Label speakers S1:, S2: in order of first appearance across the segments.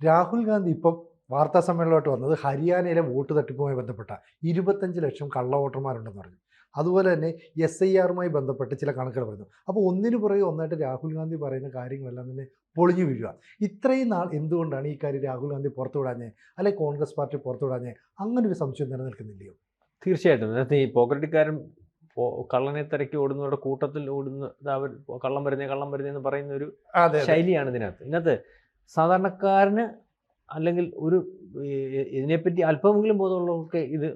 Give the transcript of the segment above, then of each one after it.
S1: രാഹുൽ ഗാന്ധി ഇപ്പം വാർത്താ സമ്മേളനമായിട്ട് വന്നത് ഹരിയാനയിലെ വോട്ട് തട്ടിപ്പുമായി ബന്ധപ്പെട്ട 25 ലക്ഷം കള്ള വോട്ടർമാരുണ്ടെന്ന് പറഞ്ഞു. അതുപോലെ തന്നെ SIRമായി ബന്ധപ്പെട്ട് ചില കണക്കുകൾ പറഞ്ഞു. അപ്പോൾ ഒന്നിനു പുറകെ ഒന്നായിട്ട് രാഹുൽ ഗാന്ധി പറയുന്ന കാര്യങ്ങളെല്ലാം തന്നെ പൊളിഞ്ഞു വീഴുക. ഇത്രയും നാൾ എന്തുകൊണ്ടാണ് ഈ കാര്യം രാഹുൽ ഗാന്ധി പുറത്തുവിടാഞ്ഞേ, അല്ലെങ്കിൽ കോൺഗ്രസ് പാർട്ടി പുറത്തുവിടാഞ്ഞേ? അങ്ങനെ ഒരു സംശയം നിലനിൽക്കുന്നില്ലയോ?
S2: തീർച്ചയായിട്ടും. അതിനകത്ത് ഈ പോക്കറ്റിക്കാരൻ കള്ളനെ തിരക്കി ഓടുന്നവരുടെ കൂട്ടത്തിൽ ഓടുന്ന അവർ കള്ളം വരുന്നതെന്ന് പറയുന്ന ഒരു ശൈലിയാണ് ഇതിനകത്ത് സാധാരണക്കാരന് അല്ലെങ്കിൽ ഒരു ഇതിനെപ്പറ്റി അല്പമെങ്കിലും ബോധമുള്ളവർക്ക് ഇത്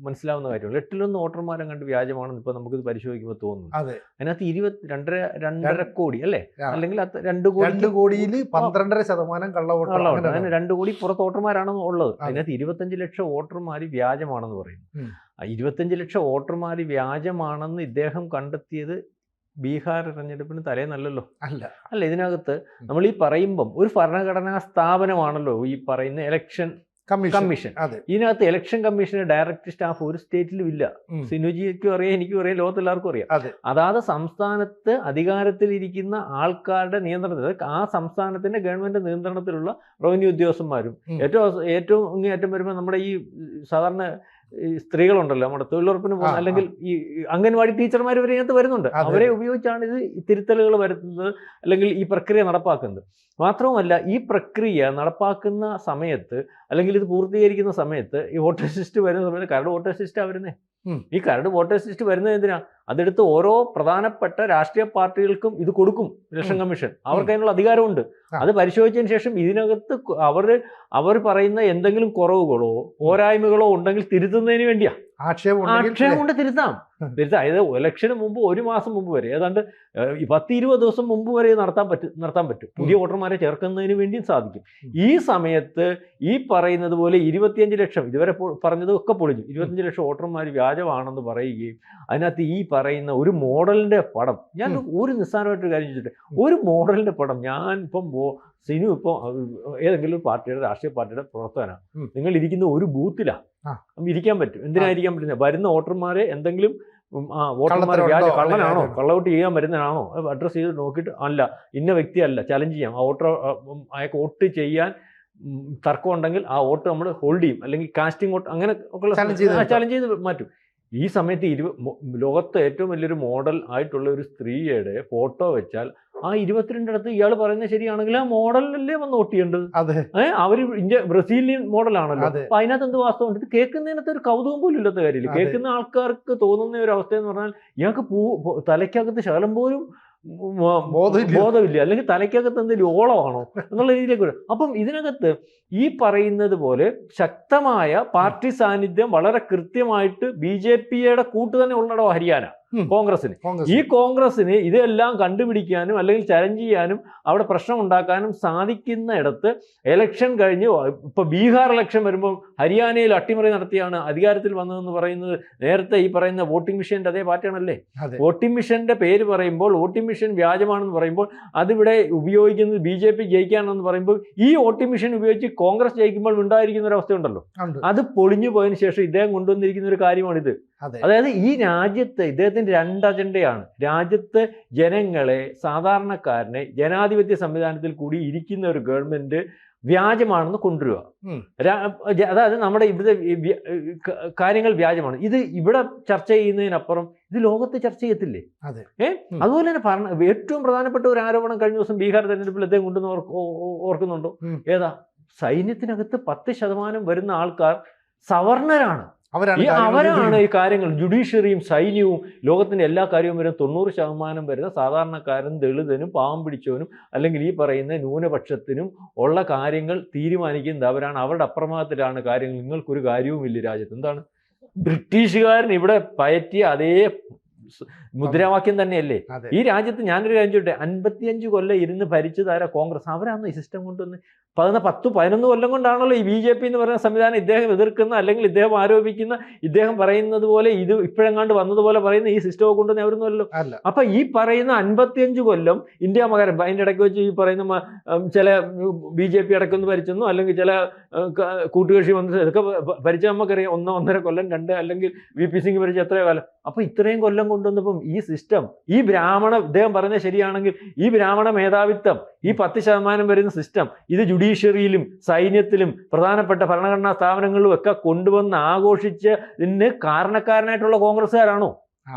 S2: മനസ്സിലാവുന്ന കാര്യമാണ്. 8-1 വോട്ടർമാരെ കണ്ട് വ്യാജമാണെന്ന് ഇപ്പോൾ നമുക്കിത് പരിശോധിക്കുമ്പോൾ തോന്നുന്നു. അതിനകത്ത് 2.5 കോടി അല്ലേ, അല്ലെങ്കിൽ 2 കോടിയിൽ
S1: 12% കള്ളവോട്ട്,
S2: അങ്ങനെ 2 കോടി പുറത്ത് വോട്ടർമാരാണെന്ന് ഉള്ളത്. അതിനകത്ത് 25 ലക്ഷം വോട്ടർമാർ വ്യാജമാണെന്ന് പറയുന്നു. 25 ലക്ഷം വോട്ടർമാർ വ്യാജമാണെന്ന് ഇദ്ദേഹം കണ്ടെത്തിയത് ബീഹാർ തെരഞ്ഞെടുപ്പിന് തലേന്നല്ലല്ലോ. അല്ല, ഇതിനകത്ത് നമ്മൾ ഈ പറയുമ്പം ഒരു ഭരണഘടനാ സ്ഥാപനമാണല്ലോ ഈ പറയുന്ന ഇലക്ഷൻ കമ്മീഷൻ. ഇതിനകത്ത് ഇലക്ഷൻ കമ്മീഷന് ഡയറക്റ്റ് സ്റ്റാഫ് ഒരു സ്റ്റേറ്റിലും ഇല്ല. സിനുജിക്കും അറിയാം, എനിക്കും അറിയാം, ലോകത്തെല്ലാവർക്കും അറിയാം. അതാത് സംസ്ഥാനത്ത് അധികാരത്തിലിരിക്കുന്ന ആൾക്കാരുടെ നിയന്ത്രണത്തിൽ, ആ സംസ്ഥാനത്തിന്റെ ഗവൺമെന്റ് നിയന്ത്രണത്തിലുള്ള റവന്യൂ ഉദ്യോഗസ്ഥന്മാരും ഏറ്റവും ഇങ്ങേയറ്റം വരുമ്പോൾ നമ്മുടെ ഈ സാധാരണ സ്ത്രീകളുണ്ടല്ലോ, നമ്മുടെ തൊഴിലുറപ്പിന് പോകുന്ന അല്ലെങ്കിൽ ഈ അംഗൻവാടി ടീച്ചർമാർ വരെ ഇതിനകത്ത് വരുന്നുണ്ട്. അവരെ ഉപയോഗിച്ചാണ് ഇത് തിരുത്തലുകൾ വരുത്തുന്നത് അല്ലെങ്കിൽ ഈ പ്രക്രിയ നടപ്പാക്കുന്നത്. മാത്രവുമല്ല, ഈ പ്രക്രിയ നടപ്പാക്കുന്ന സമയത്ത് അല്ലെങ്കിൽ ഇത് പൂർത്തീകരിക്കുന്ന സമയത്ത് ഈ വോട്ടേഴ്സ് ലിസ്റ്റ് വരുന്ന സമയത്ത് കരട് വോട്ടേഴ്സ് ലിസ്റ്റാണ് വരുന്നത്. ഈ കരട് വോട്ടേഴ്സ് ലിസ്റ്റ് വരുന്നത് എന്തിനാ? അതെടുത്ത് ഓരോ പ്രധാനപ്പെട്ട രാഷ്ട്രീയ പാർട്ടികൾക്കും ഇത് കൊടുക്കും ഇലക്ഷൻ കമ്മീഷൻ. അവർക്ക് അതിനുള്ള അധികാരമുണ്ട്. അത് പരിശോധിച്ചതിന് ശേഷം ഇതിനകത്ത് അവർ പറയുന്ന എന്തെങ്കിലും കുറവുകളോ പോരായ്മകളോ ഉണ്ടെങ്കിൽ തിരുത്തുന്നതിന് വേണ്ടിയാ. ആക്ഷേപം കൊണ്ട് തിരുത്താം. അതായത് ഇലക്ഷന് മുമ്പ് 1 മാസം മുമ്പ് വരെ, ഏതാണ്ട് 10-20 ദിവസം മുമ്പ് വരെ നടത്താൻ പറ്റും. പുതിയ വോട്ടർമാരെ ചേർക്കുന്നതിന് വേണ്ടിയും സാധിക്കും. ഈ സമയത്ത് ഈ പറയുന്നത് പോലെ 25 ലക്ഷം ഇതുവരെ പറഞ്ഞത് ഒക്കെ പൊളിഞ്ഞു. 25 ലക്ഷം വോട്ടർമാർ വ്യാജമാണെന്ന് പറയുകയും അതിനകത്ത് ഈ പറയുന്ന ഒരു മോഡലിന്റെ പടം, ഞാൻ ഒരു നിസ്സാരമായിട്ടൊരു കാര്യം ചോദിച്ചിട്ട്, ഒരു മോഡലിന്റെ പടം ഞാൻ ഇപ്പം സിനു ഇപ്പോൾ ഏതെങ്കിലും ഒരു പാർട്ടിയുടെ രാഷ്ട്രീയ പാർട്ടിയുടെ പ്രവർത്തകനാണ്, നിങ്ങൾ ഇരിക്കുന്ന ഒരു ബൂത്തിലാണ് ഇരിക്കാൻ പറ്റും. എന്തിനായിരിക്കാൻ പറ്റുന്നത്? വരുന്ന വോട്ടർമാരെ എന്തെങ്കിലും വോട്ടർമാർ കള്ളനാണോ, കള്ളവോട്ട് ചെയ്യാൻ വരുന്നതാണോ അഡ്രസ്സ് ചെയ്ത് നോക്കിയിട്ട് അല്ല, ഇന്ന വ്യക്തിയല്ല, ചലഞ്ച് ചെയ്യാം. ആ അയാൾക്ക് വോട്ട് ചെയ്യാൻ തർക്കം ഉണ്ടെങ്കിൽ ആ വോട്ട് നമ്മൾ ഹോൾഡ് ചെയ്യും, അല്ലെങ്കിൽ കാസ്റ്റിംഗ് വോട്ട് അങ്ങനെ ഒക്കെ ചലഞ്ച് ചെയ്ത് മാറ്റും. ഈ സമയത്ത് ലോകത്തെ ഏറ്റവും വലിയൊരു മോഡൽ ആയിട്ടുള്ള ഒരു സ്ത്രീയുടെ ഫോട്ടോ വെച്ചാൽ ആ 22 ഇയാൾ പറയുന്നത് ശരിയാണെങ്കിൽ ആ മോഡലിലല്ലേ വന്ന് വോട്ട് ചെയ്യേണ്ടത്. അവര് ബ്രസീലിയൻ മോഡലാണല്ലോ. അപ്പൊ അതിനകത്ത് എന്ത് വാസ്തവം? ഇത് കേൾക്കുന്നതിനകത്ത് ഒരു കൗതുകം പോലും ഇല്ലാത്ത കാര്യമില്ല. കേൾക്കുന്ന ആൾക്കാർക്ക് തോന്നുന്ന ഒരു അവസ്ഥ എന്ന് പറഞ്ഞാൽ ഇയാൾക്ക് തലയ്ക്കകത്ത് ശകലം പോലും ബോധമില്ല, അല്ലെങ്കിൽ തലയ്ക്കകത്ത് എന്തെങ്കിലും ഓളമാണോ എന്നുള്ള രീതിയിലേക്ക് വരും. അപ്പം ഇതിനകത്ത് ഈ പറയുന്നത് പോലെ ശക്തമായ പാർട്ടി സാന്നിധ്യം വളരെ കൃത്യമായിട്ട് BJPയുടെ കൂട്ട് തന്നെ ഉള്ളടോ ഹരിയാന കോൺഗ്രസിന്. ഈ കോൺഗ്രസിന് ഇതെല്ലാം കണ്ടുപിടിക്കാനും അല്ലെങ്കിൽ ചലഞ്ച് ചെയ്യാനും അവിടെ പ്രശ്നം ഉണ്ടാക്കാനും സാധിക്കുന്ന ഇടത്ത് ഇലക്ഷൻ കഴിഞ്ഞ് ഇപ്പൊ ബീഹാർ ഇലക്ഷൻ വരുമ്പോൾ ഹരിയാനയിൽ അട്ടിമറി നടത്തിയാണ് അധികാരത്തിൽ വന്നതെന്ന് പറയുന്നത് നേരത്തെ ഈ പറയുന്ന വോട്ടിംഗ് മെഷീൻ്റെ അതേ പാർട്ടിയാണല്ലേ. വോട്ടിംഗ് മെഷീന്റെ പേര് പറയുമ്പോൾ, വോട്ടിംഗ് മെഷീൻ വ്യാജമാണെന്ന് പറയുമ്പോൾ, അതിവിടെ ഉപയോഗിക്കുന്നത് BJP ജയിക്കാനെന്ന് പറയുമ്പോൾ ഈ വോട്ടിംഗ് മെഷീൻ ഉപയോഗിച്ച് കോൺഗ്രസ് ജയിക്കുമ്പോൾ ഉണ്ടായിരിക്കുന്ന ഒരു അവസ്ഥ ഉണ്ടല്ലോ. അത് പൊളിഞ്ഞു പോയതിനു ശേഷം ഇദ്ദേഹം കൊണ്ടുവന്നിരിക്കുന്ന ഒരു കാര്യമാണിത്. അതായത് ഈ രാജ്യത്ത് ഇദ്ദേഹത്തിന്റെ 2 അജണ്ടയാണ്. രാജ്യത്ത് ജനങ്ങളെ, സാധാരണക്കാരനെ ജനാധിപത്യ സംവിധാനത്തിൽ കൂടി ഇരിക്കുന്ന ഒരു ഗവൺമെന്റ് വ്യാജമാണെന്ന് കൊണ്ടുവരിക. അതായത് നമ്മുടെ ഇവിടുത്തെ കാര്യങ്ങൾ വ്യാജമാണ്. ഇത് ഇവിടെ ചർച്ച ചെയ്യുന്നതിനപ്പുറം ഇത് ലോകത്ത് ചർച്ച ചെയ്യത്തില്ലേ? അതുപോലെ തന്നെ ഏറ്റവും പ്രധാനപ്പെട്ട ഒരു ആരോപണം കഴിഞ്ഞ ദിവസം ബീഹാർ തെരഞ്ഞെടുപ്പിൽ അദ്ദേഹം കൊണ്ടുവന്ന് ഓർക്കുന്നുണ്ടോ? ഏതാ? സൈന്യത്തിനകത്ത് 10% വരുന്ന ആൾക്കാർ സവർണരാണ്. അവരാണ് ഈ കാര്യങ്ങൾ, ജുഡീഷ്യറിയും സൈന്യവും ലോകത്തിന്റെ എല്ലാ കാര്യവും വരും. 90% വരുന്ന സാധാരണക്കാരൻ, ദളിതനും പാവം പിടിച്ചവനും അല്ലെങ്കിൽ ഈ പറയുന്ന ന്യൂനപക്ഷത്തിനും ഉള്ള കാര്യങ്ങൾ തീരുമാനിക്കുന്നത് അവരാണ്. അവരുടെ അപ്രമാദത്തിലാണ് കാര്യങ്ങൾ. നിങ്ങൾക്കൊരു കാര്യവുമില്ല രാജ്യത്ത്. എന്താണ് ബ്രിട്ടീഷുകാരൻ ഇവിടെ പയറ്റിയ അതേ മുദ്രാവാക്യം തന്നെയല്ലേ ഈ രാജ്യത്ത്? ഞാനൊരു കാര്യം ചോദിട്ടെ, 55 കൊല്ലം ഇരുന്ന് ഭരിച്ചതാരാ? കോൺഗ്രസ്. അവരാണ് ഈ സിസ്റ്റം കൊണ്ടുവന്ന് 10-11 കൊല്ലം കൊണ്ടാണല്ലോ ഈ BJP എന്ന് പറയുന്ന സംവിധാനം ഇദ്ദേഹം എതിർക്കുന്ന അല്ലെങ്കിൽ ഇദ്ദേഹം ആരോപിക്കുന്ന, ഇദ്ദേഹം പറയുന്നത് പോലെ ഇത് ഇപ്പോഴെങ്ങാണ്ട് വന്നതുപോലെ പറയുന്ന ഈ സിസ്റ്റമൊക്കെ കൊണ്ടുവന്ന് അവരൊന്നുമല്ലോ. അപ്പൊ ഈ പറയുന്ന 55 കൊല്ലം ഇന്ത്യ മകരം, അതിൻ്റെ ഇടയ്ക്ക് വെച്ച് ഈ പറയുന്ന ചില BJP ഇടയ്ക്കൊന്ന് ഭരിച്ചെന്നോ അല്ലെങ്കിൽ ചില കൂട്ടുകക്ഷി വന്ന് ഇതൊക്കെ ഭരിച്ച നമുക്കറിയാം. 1-1.5 കൊല്ലം, 2 അല്ലെങ്കിൽ VP സിംഗ് ഭരിച്ച എത്രയോ കാലം. അപ്പൊ ഇത്രയും കൊല്ലം കൊണ്ട് കൊണ്ടുവന്നപ്പം ഈ സിസ്റ്റം, ഈ ഇദ്ദേഹം പറയുന്നത് ശരിയാണെങ്കിൽ ഈ ബ്രാഹ്മണ മേധാവിത്വം, ഈ 10% വരുന്ന സിസ്റ്റം, ഇത് ജുഡീഷ്യറിയിലും സൈന്യത്തിലും പ്രധാനപ്പെട്ട ഭരണഘടനാ സ്ഥാപനങ്ങളിലും ഒക്കെ കൊണ്ടുവന്ന് ആഘോഷിച്ചതിന് കാരണക്കാരനായിട്ടുള്ള കോൺഗ്രസ്സുകാരാണോ?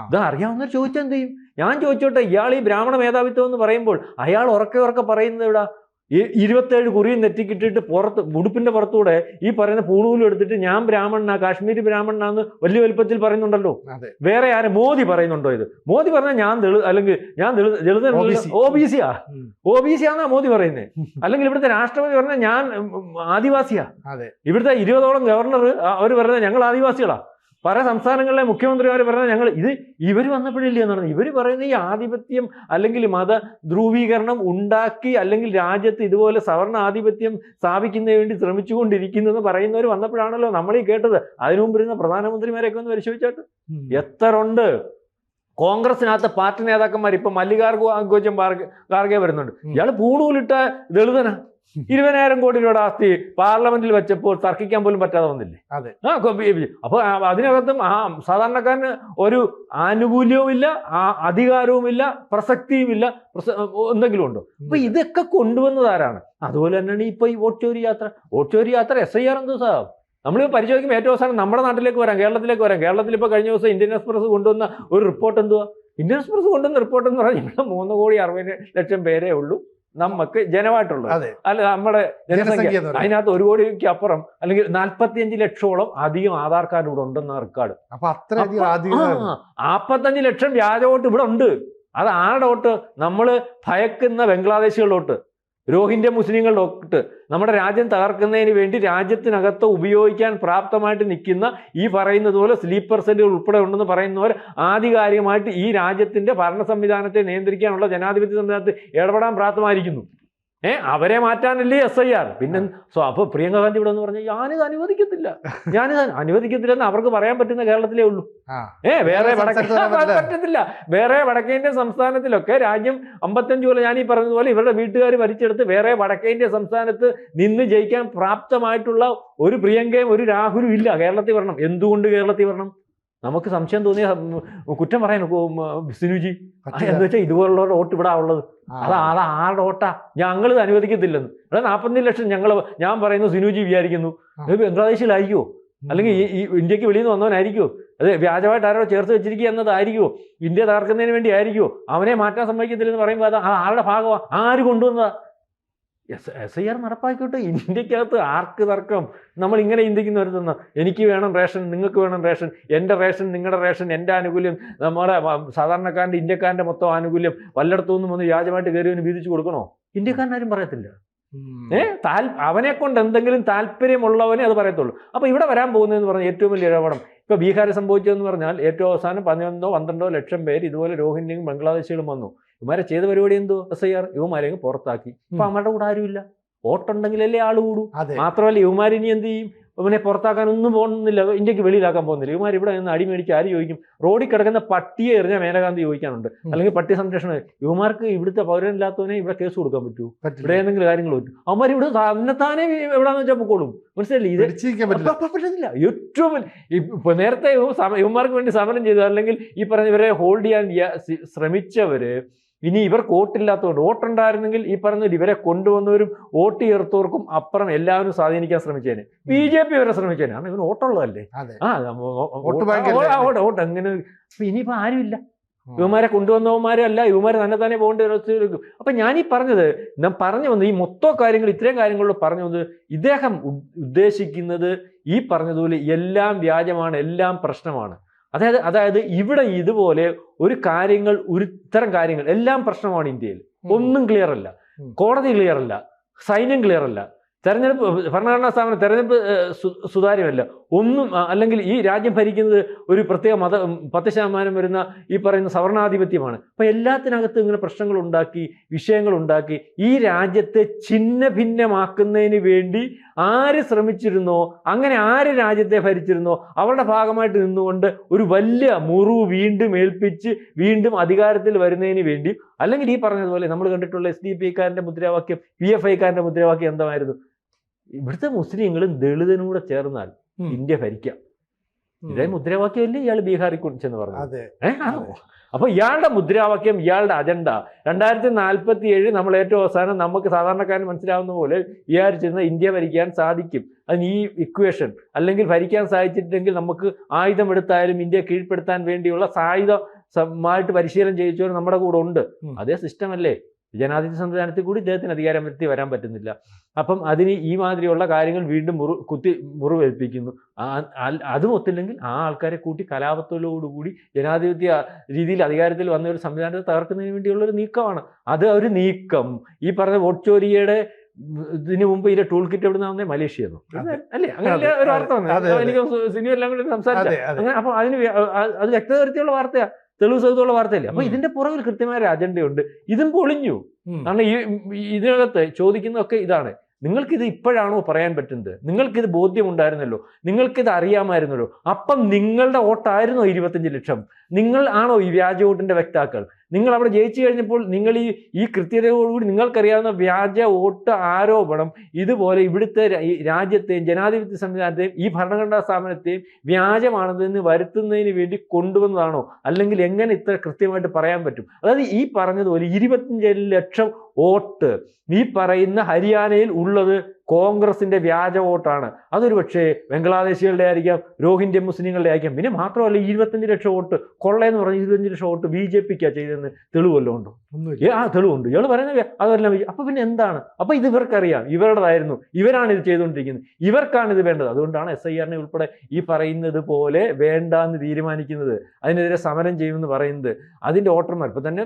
S2: ഇത് അറിയാവുന്നവർ ചോദിച്ചാൽ എന്ത് ചെയ്യും? ഞാൻ ചോദിച്ചോട്ടെ, ഇയാൾ ഈ ബ്രാഹ്മണ മേധാവിത്വം എന്ന് പറയുമ്പോൾ അയാൾ ഉറക്കെ പറയുന്നത് ഇവിടെ 27 കുറിയും നെറ്റിക്കിട്ടിട്ട് ഉടുപ്പിന്റെ പുറത്തൂടെ ഈ പറയുന്ന പൂണൂലും എടുത്തിട്ട് ഞാൻ ബ്രാഹ്മണനാ, കാശ്മീരി ബ്രാഹ്മണനാന്ന് വലിയ വലുപ്പത്തിൽ പറയുന്നുണ്ടല്ലോ. വേറെ ആരും മോദി പറയുന്നുണ്ടോ? ഇത് മോദി പറഞ്ഞാൽ ഞാൻ ദളിത് OBC ആണെന്നാ മോദി പറയുന്നത്. അല്ലെങ്കിൽ ഇവിടുത്തെ രാഷ്ട്രപതി പറഞ്ഞാൽ ഞാൻ ആദിവാസിയാ. ഇവിടുത്തെ 20ഓളം ഗവർണർ അവർ പറയുന്നത് ഞങ്ങൾ ആദിവാസികളാ. പല സംസ്ഥാനങ്ങളിലെ മുഖ്യമന്ത്രിമാർ പറഞ്ഞാൽ ഇവർ വന്നപ്പോഴില്ല എന്ന് പറഞ്ഞു. ഇവർ പറയുന്ന ഈ ആധിപത്യം അല്ലെങ്കിൽ മത ധ്രുവീകരണം ഉണ്ടാക്കി അല്ലെങ്കിൽ രാജ്യത്ത് ഇതുപോലെ സവർണ ആധിപത്യം സ്ഥാപിക്കുന്നതിന് വേണ്ടി ശ്രമിച്ചുകൊണ്ടിരിക്കുന്നതെന്ന് പറയുന്നവർ വന്നപ്പോഴാണല്ലോ നമ്മൾ ഈ കേട്ടത്. അതിനു മുമ്പ് ഇരുന്ന പ്രധാനമന്ത്രിമാരെയൊക്കെ ഒന്ന് പരിശോധിച്ചാട്ട് എത്ര ഉണ്ട്. കോൺഗ്രസിനകത്ത് പാർട്ടി നേതാക്കന്മാർ ഇപ്പൊ മല്ലികാർജ്ജുൻ ഖാർഗെ വരുന്നുണ്ട്. ഇയാൾ പൂണൂലിട്ട ദളിതനാ. 20,000 കോടി രൂപയുടെ ആസ്തി പാർലമെന്റിൽ വെച്ചപ്പോൾ തർക്കിക്കാൻ പോലും പറ്റാതെ വന്നില്ലേ? അപ്പൊ അതിനകത്തും സാധാരണക്കാരന് ഒരു ആനുകൂല്യവുമില്ല, അധികാരവുമില്ല, പ്രസക്തിയുമില്ല, എന്തെങ്കിലും ഉണ്ടോ? അപ്പൊ ഇതൊക്കെ കൊണ്ടുവന്നതാരാണ്? അതുപോലെ തന്നെയാണ് ഇപ്പൊ ഈ വോട്ട് ചോരി യാത്ര SIR എന്തോ സാർ നമ്മളിപ്പോൾ പരിശോധിക്കുമ്പോൾ ഏറ്റവും അവസാനം നമ്മുടെ നാട്ടിലേക്ക് വരാം, കേരളത്തിലേക്ക് വരാം. കേരളത്തിൽ ഇപ്പോൾ കഴിഞ്ഞ ദിവസം ഇന്ത്യൻ എക്സ്പ്രസ് കൊണ്ടുവന്ന ഒരു റിപ്പോർട്ട് എന്തുവാ? ഇന്ത്യൻ എക്സ്പ്രസ് കൊണ്ടുവന്ന റിപ്പോർട്ട് എന്ന് പറഞ്ഞാൽ ഇവിടെ 3,60,00,000 പേരേ ഉള്ളൂ നമുക്ക് ജനമായിട്ടുള്ളത്. അല്ല, നമ്മുടെ ജനസംഖ്യ അതിനകത്ത് 1 കോടിക്ക് അപ്പുറം അല്ലെങ്കിൽ 45 ലക്ഷോളം അധികം ആധാർ കാർഡ് ഇവിടെ ഉണ്ടെന്ന റെക്കോർഡ്. 45 ലക്ഷം വ്യാജ വോട്ട് ഇവിടെ ഉണ്ട്. അത് ആരുടെ വോട്ട്? നമ്മൾ ഭയക്കുന്ന ബംഗ്ലാദേശികളുടെ വോട്ട്, രോഹിംഗ്യ മുസ്ലിങ്ങളുടെ വോട്ട്. നമ്മുടെ രാജ്യം തകർക്കുന്നതിന് വേണ്ടി രാജ്യത്തിനകത്ത് ഉപയോഗിക്കാൻ പ്രാപ്തമായിട്ട് നിൽക്കുന്ന ഈ പറയുന്നത് പോലെ സ്ലീപ്പർ സെല്ലുകൾ ഉൾപ്പെടെ ഉണ്ടെന്ന് പറയുന്നവർ ആധികാരികമായിട്ട് ഈ രാജ്യത്തിന്റെ ഭരണ സംവിധാനത്തെ നിയന്ത്രിക്കാനുള്ള ജനാധിപത്യ സംവിധാനത്തിൽ ഇടപെടാൻ പ്രാപ്തമായിരിക്കുന്നു. അവരെ മാറ്റാനല്ലേ SIR. പിന്നെ അപ്പൊ പ്രിയങ്ക ഗാന്ധി ഇവിടെ എന്ന് പറഞ്ഞാൽ ഞാനിത് അനുവദിക്കത്തില്ലെന്ന് അവർക്ക് പറയാൻ പറ്റുന്ന കേരളത്തിലേ ഉള്ളൂ. വേറെ പറ്റത്തില്ല. വേറെ വടക്കേന്ത്യൻ സംസ്ഥാനത്തിലൊക്കെ രാജ്യം 55 കൊല്ലം ഞാൻ ഈ പറഞ്ഞതുപോലെ ഇവരുടെ വീട്ടുകാർ ഭരിച്ചെടുത്ത് വേറെ വടക്കേന്ത്യ സംസ്ഥാനത്ത് നിന്ന് ജയിക്കാൻ പ്രാപ്തമായിട്ടുള്ള ഒരു പ്രിയങ്കയും ഒരു രാഹുലും ഇല്ല. കേരളത്തിൽ വരണം. എന്തുകൊണ്ട് കേരളത്തിൽ വരണം? നമുക്ക് സംശയം തോന്നിയ കുറ്റം പറയാൻ സിനുജി എന്ന് വെച്ചാൽ ഇതുപോലുള്ളവരുടെ വോട്ട് ഇവിടെ ഉള്ളത്. അത് ആരുടെ വോട്ടാ? ഞങ്ങളിത് അനുവദിക്കത്തില്ലെന്ന്. അതായത് 45 ലക്ഷം ഞാൻ പറയുന്നു സിനുജി വിചാരിക്കുന്നു ബംഗ്ലാദേശിലായിരിക്കുമോ അല്ലെങ്കിൽ ഈ ഇന്ത്യക്ക് വെളിയിൽ നിന്ന് വന്നവനായിരിക്കുമോ? അത് വ്യാജമായിട്ട് ആരോ ചേർത്ത് വെച്ചിരിക്കുക എന്നതായിരിക്കുമോ? ഇന്ത്യ തകർക്കുന്നതിന് വേണ്ടി ആയിരിക്കുമോ? അവനെ മാറ്റാൻ സമ്മതിക്കത്തില്ലെന്ന് പറയുമ്പോൾ അത് ആരുടെ ഭാഗമാണ്? ആര് കൊണ്ടുവന്നതാ? SIR നടപ്പാക്കിയിട്ട് ഇന്ത്യക്കകത്ത് ആർക്ക് തർക്കം? നമ്മൾ ഇങ്ങനെ ചിന്തിക്കുന്നവരുന്ന എനിക്ക് വേണം റേഷൻ, നിങ്ങൾക്ക് വേണം റേഷൻ, എൻ്റെ റേഷൻ നിങ്ങളുടെ റേഷൻ, എൻ്റെ ആനുകൂല്യം നമ്മുടെ സാധാരണക്കാരൻ്റെ ഇന്ത്യക്കാരൻ്റെ മൊത്തം ആനുകൂല്യം വല്ലയിടത്തുനിന്നും ഒന്ന് വ്യാജമായിട്ട് കയറി വീതിച്ചു കൊടുക്കണോ? ഇന്ത്യക്കാരനാരും പറയത്തില്ല. അവനെ കൊണ്ട് എന്തെങ്കിലും താല്പര്യമുള്ളവനെ അത് പറയത്തുള്ളൂ. അപ്പൊ ഇവിടെ വരാൻ പോകുന്നതെന്ന് പറഞ്ഞാൽ ഏറ്റവും വലിയ ഇടപെടം ഇപ്പൊ ബീഹാറിൽ സംഭവിച്ചതെന്ന് പറഞ്ഞാൽ ഏറ്റവും അവസാനം 11-12 ലക്ഷം പേര് ഇതുപോലെ രോഹിംഗ്യയും ബംഗ്ലാദേശികളും വന്നു. ഇവന്മാരെ ചെയ്ത പരിപാടി എന്തോ? SIR ഇവന്മാരെയും പുറത്താക്കി. അപ്പൊ അവരുടെ കൂടെ ആരുമില്ല. വോട്ടുണ്ടെങ്കിലല്ലേ ആള് കൂടൂ. മാത്രമല്ല ഇവന്മാരിനി എന്ത് ചെയ്യും? ഇവനെ പുറത്താക്കാനൊന്നും പോകുന്നില്ല, ഇന്ത്യക്ക് വെളിയിലാക്കാൻ പോകുന്നില്ല. ഇവന്മാർ ഇവിടെ നിന്ന് അടിമേടിച്ച് ആര് ചോദിക്കും? റോഡിൽ കിടക്കുന്ന പട്ടിയെ എറിഞ്ഞാൽ മേനകാന്തി ചോദിക്കാനുണ്ട്, അല്ലെങ്കിൽ പട്ടി സംരക്ഷണം. ഇവന്മാർക്ക് ഇവിടുത്തെ പൗരനില്ലാത്തവനെ ഇവിടെ കേസ് കൊടുക്കാൻ പറ്റുമോ? ഇവിടെ എന്തെങ്കിലും കാര്യങ്ങൾ പറ്റും? അവന്മാർ ഇവിടെ തന്നെത്താനെ എവിടാന്ന് വെച്ചാൽ പൊക്കോളും. മനസ്സിലായില്ലേ? ഇത് പറ്റില്ല. ഏറ്റവും ഇപ്പൊ നേരത്തെ ഇവന്മാർക്ക് വേണ്ടി സമരം ചെയ്തു അല്ലെങ്കിൽ ഈ പറഞ്ഞ ഇവരെ ഹോൾഡ് ചെയ്യാൻ ശ്രമിച്ചവര് ഇനി ഇവർക്ക് വോട്ടില്ലാത്തതുകൊണ്ട്, വോട്ടുണ്ടായിരുന്നെങ്കിൽ ഈ പറഞ്ഞ ഇവരെ കൊണ്ടുവന്നവരും വോട്ട് ചേർത്തവർക്കും അപ്പുറം എല്ലാവരും സ്വാധീനിക്കാൻ ശ്രമിച്ചേനെ. BJP വരെ ശ്രമിച്ചേനെ. കാരണം ഇവന് വോട്ടുള്ളതല്ലേ. വോട്ട് അങ്ങനെ ഇനിയിപ്പോ ആരുമില്ല. ഇവന്മാരെ കൊണ്ടുവന്നവന്മാരല്ല, ഇവന്മാരെ തന്നെ പോകേണ്ട ഒരു. അപ്പൊ ഞാനീ പറഞ്ഞത് ഞാൻ പറഞ്ഞു വന്നത് ഈ മൊത്തം കാര്യങ്ങൾ ഇത്രയും കാര്യങ്ങളിൽ പറഞ്ഞു വന്നത് ഇദ്ദേഹം ഉദ്ദേശിക്കുന്നത് ഈ പറഞ്ഞതുപോലെ എല്ലാം വ്യാജമാണ്, എല്ലാം പ്രശ്നമാണ്. അതായത് ഇവിടെ ഇതുപോലെ ഇത്തരം കാര്യങ്ങൾ എല്ലാം പ്രശ്നമാണ്. ഇന്ത്യയിൽ ഒന്നും ക്ലിയർ അല്ല. കോടതി ക്ലിയർ അല്ല, സൈന്യം ക്ലിയർ അല്ല, തെരഞ്ഞെടുപ്പ് ഭരണഘടനാ സ്ഥാപനം തെരഞ്ഞെടുപ്പ് സുതാര്യമല്ല, ഒന്നും. അല്ലെങ്കിൽ ഈ രാജ്യം ഭരിക്കുന്നത് ഒരു പ്രത്യേക 10% വരുന്ന ഈ പറയുന്ന സവർണാധിപത്യമാണ്. അപ്പൊ എല്ലാത്തിനകത്തും ഇങ്ങനെ പ്രശ്നങ്ങൾ ഉണ്ടാക്കി, വിഷയങ്ങൾ ഉണ്ടാക്കി ഈ രാജ്യത്തെ ഛിന്ന ഭിന്നമാക്കുന്നതിന് വേണ്ടി ആര് ശ്രമിച്ചിരുന്നോ, അങ്ങനെ ആര് രാജ്യത്തെ ഭരിച്ചിരുന്നോ അവരുടെ ഭാഗമായിട്ട് നിന്നുകൊണ്ട് ഒരു വലിയ മുറിവ് വീണ്ടും ഏൽപ്പിച്ച് വീണ്ടും അധികാരത്തിൽ വരുന്നതിന് വേണ്ടി, അല്ലെങ്കിൽ ഈ പറഞ്ഞതുപോലെ നമ്മൾ കണ്ടിട്ടുള്ള SDP-ക്കാരൻ്റെ മുദ്രാവാക്യം, PFI-ക്കാരൻ്റെ മുദ്രാവാക്യം എന്തായിരുന്നു? ഇവിടുത്തെ മുസ്ലിങ്ങളും ദളിതനും കൂടെ ചേർന്നാൽ ഇന്ത്യ ഭരിക്കാം. ഇതേ മുദ്രാവാക്യമല്ലേ ഇയാൾ ബീഹാറിൽ ചെന്ന് പറഞ്ഞത്?
S1: അതെ.
S2: ആണോ? അപ്പൊ ഇയാളുടെ മുദ്രാവാക്യം, ഇയാളുടെ അജണ്ട 2047 നമ്മൾ ഏറ്റവും അവസാനം നമുക്ക് സാധാരണക്കാരന് മനസ്സിലാവുന്ന പോലെ വിചാരിച്ചിരുന്ന ഇന്ത്യ ഭരിക്കാൻ സാധിക്കും. അതിന് ഈ ഇക്വേഷൻ അല്ലെങ്കിൽ ഭരിക്കാൻ സാധിച്ചിട്ടുണ്ടെങ്കിൽ നമുക്ക് ആയുധം എടുത്തായാലും ഇന്ത്യയെ കീഴ്പ്പെടുത്താൻ വേണ്ടിയുള്ള സായുധമായിട്ട് പരിശീലനം ചെയ്യിച്ചവർ നമ്മുടെ കൂടെ ഉണ്ട്. അതേ സിസ്റ്റം അല്ലേ? ജനാധിപത്യ സംവിധാനത്തിൽ കൂടി ഇദ്ദേഹത്തിന് അധികാരം വരുത്തി വരാൻ പറ്റുന്നില്ല. അപ്പം അതിന് ഈ മാതിരിയുള്ള കാര്യങ്ങൾ വീണ്ടും മുറിവേൽപ്പിക്കുന്നു. അതും ഒത്തില്ലെങ്കിൽ ആ ആൾക്കാരെ കൂട്ടി കലാപത്തോടുകൂടി ജനാധിപത്യ രീതിയിൽ അധികാരത്തിൽ വന്ന ഒരു സംവിധാനത്തെ തകർക്കുന്നതിന് വേണ്ടിയുള്ള ഒരു നീക്കമാണ്. അത് ഒരു നീക്കം. ഈ പറഞ്ഞ വോട്ട് ചോരിയുടെ ഇതിനു മുമ്പ് ഇതിന്റെ ടൂൾ കിറ്റ് എവിടെ നിന്നാവുന്നേ? മലേഷ്യ അല്ലേ? അങ്ങനെ ഒരു വാർത്ത വന്നു. എനിക്ക് സിനിമ എല്ലാം കൂടി സംസാരിച്ചു അങ്ങനെ. അപ്പൊ അത് വ്യക്തത വരുത്തിയുള്ള വാർത്തയാ, തെളിവ് സഹിതമുള്ള വാർത്തയല്ലേ? അപ്പൊ ഇതിന്റെ പുറകിൽ കൃത്യമായ ഒരു അജണ്ടയുണ്ട്. ഇതും പൊളിഞ്ഞു. കാരണം ഇതിനകത്ത് ചോദിക്കുന്നതൊക്കെ ഇതാണ്: നിങ്ങൾക്കിത് ഇപ്പോഴാണോ പറയാൻ പറ്റുന്നത്? നിങ്ങൾക്കിത് ബോധ്യമുണ്ടായിരുന്നല്ലോ, നിങ്ങൾക്കിത് അറിയാമായിരുന്നല്ലോ. അപ്പം നിങ്ങളുടെ വോട്ടായിരുന്നോ 25 ലക്ഷം? നിങ്ങൾ ആണോ ഈ വ്യാജ വോട്ടിന്റെ വ്യക്താക്കൾ? നിങ്ങൾ അവിടെ ജയിച്ചു കഴിഞ്ഞപ്പോൾ നിങ്ങൾ ഈ കൃത്യതയോടുകൂടി നിങ്ങൾക്കറിയാവുന്ന വ്യാജ വോട്ട് ആരോപണം ഇതുപോലെ ഇവിടുത്തെ രാജ്യത്തെയും ജനാധിപത്യ സംവിധാനത്തെയും ഈ ഭരണഘടനാ സ്ഥാപനത്തെയും വ്യാജമാണെന്ന് വരുത്തുന്നതിന് വേണ്ടി കൊണ്ടുവന്നതാണോ? അല്ലെങ്കിൽ എങ്ങനെ ഇത്ര കൃത്യമായിട്ട് പറയാൻ പറ്റും? അതായത് ഈ പറഞ്ഞതുപോലെ 25 ലക്ഷം വോട്ട് ഈ പറയുന്ന ഹരിയാനയിൽ ഉള്ളത് കോൺഗ്രസിന്റെ വ്യാജ വോട്ടാണ്. അതൊരു പക്ഷേ ബംഗ്ലാദേശികളുടെ ആയിരിക്കാം, രോഹിംഗ്യ മുസ്ലിങ്ങളുടെ ആയിരിക്കാം. പിന്നെ മാത്രമല്ല 25 ലക്ഷം വോട്ട് കൊള്ളയെന്ന് പറഞ്ഞ് 25 ലക്ഷം വോട്ട് BJPക്കാണ് ചെയ്തതെന്ന് തെളിവല്ലോ ഉണ്ടോ? തെളിവുണ്ട്. ഇയാൾ പറയുന്നത് അതെല്ലാം. അപ്പൊ പിന്നെ എന്താണ്? അപ്പൊ ഇത് ഇവർക്കറിയാം, ഇവരുടേതായിരുന്നു, ഇവരാണ് ഇത് ചെയ്തുകൊണ്ടിരിക്കുന്നത്, ഇവർക്കാണ് ഇത് വേണ്ടത്. അതുകൊണ്ടാണ് SIR ഉൾപ്പെടെ ഈ പറയുന്നത് പോലെ വേണ്ടാന്ന് തീരുമാനിക്കുന്നത്, അതിനെതിരെ സമരം ചെയ്യുമെന്ന് പറയുന്നത്. അതിന്റെ വോട്ടർമാർ ഇപ്പൊ തന്നെ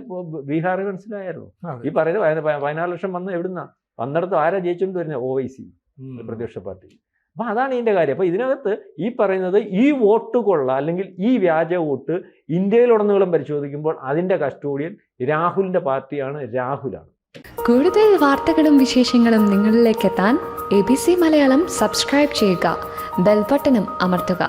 S2: ബീഹാറിൽ മനസ്സിലായിരുന്നു. ഈ പറയുന്നത് 14 ലക്ഷം വന്ന എവിടുന്നാ വന്നിടത്ത് ആരാ ജയിച്ചുകൊണ്ട് വരുന്നത്? OIC പ്രതിപക്ഷ പാർട്ടി. അപ്പൊ അതാണ് ഇതിന്റെ കാര്യം. അപ്പൊ ഇതിനകത്ത് ഈ പറയുന്നത് ഈ വോട്ട് കൊള്ള അല്ലെങ്കിൽ ഈ വ്യാജ വോട്ട് ഇന്ത്യയിലുടനീളം പരിശോധിക്കുമ്പോൾ അതിന്റെ കസ്റ്റോഡിയൻ രാഹുലിന്റെ പാർട്ടിയാണ്, രാഹുലാണ്.
S3: കൂടുതൽ വാർത്തകളും വിശേഷങ്ങളും നിങ്ങളിലേക്ക് എത്താൻ ABC മലയാളം സബ്സ്ക്രൈബ് ചെയ്യുക, ബെൽ ബട്ടണും അമർത്തുക.